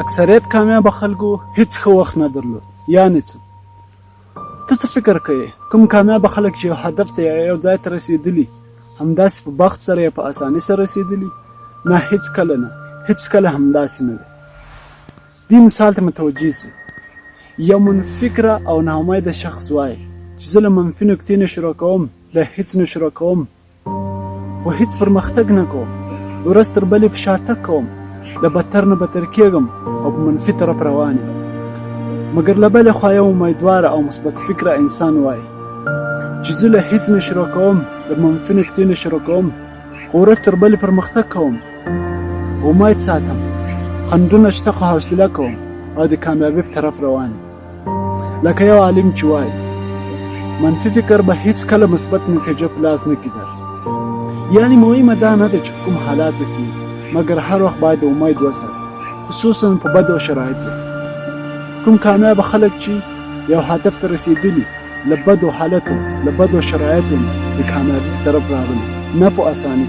اکثریت کامیاب خلکو هیڅ ښه وخت نه درلود. یعنې څه؟ ته څه فکر کوې؟ کوم کامیاب خلک چې یو هدف ته یو ځای ته رسېدلي همداسې په بخت سره یا په اسانۍ سره رسېدلي؟ نه، هیڅکله نه، هیڅکله همداسې نه دی. دې مثال ته متوجه سئ. یو منفکره او ناامیده شخص وایي چې زه له منفي نکتې نه شروع کوم، له هیڅ نه شروع کوم، خو هیڅ پرمختګ نه کوم، ورځ تر بلې په شاتګ کوم، له بدتر نه بدتر کېږم او په منفي طرف روان یم. مګر له بلې خوا یو امیدواره او مثبت فکره انسان وایي چې زه له هیڅ نه شروع کوم، له منفي نکتې نه شروع کوم، خو ورځ تر بلې پرمختګ کوم، امید ساتم، خنډونه شته خو حوصله کوم او د کامیابۍ په طرف روان یم. لکه یو عالم چې وایي منفي فکر به هیڅکله مثبت نتیجه په لاس نه کېدل. یعنې مهمه دا نه ده چې په کوم حالاتو کې، مګر هر وخت باید امید وساتو، خصوصا په بدو شرایطو. کوم کامیاب خلک چې یو هدف ته رسېدلي، له بدو حالتو، له بدو شرایطو د کامیابۍ په طرف راغلي، نه په اسانۍ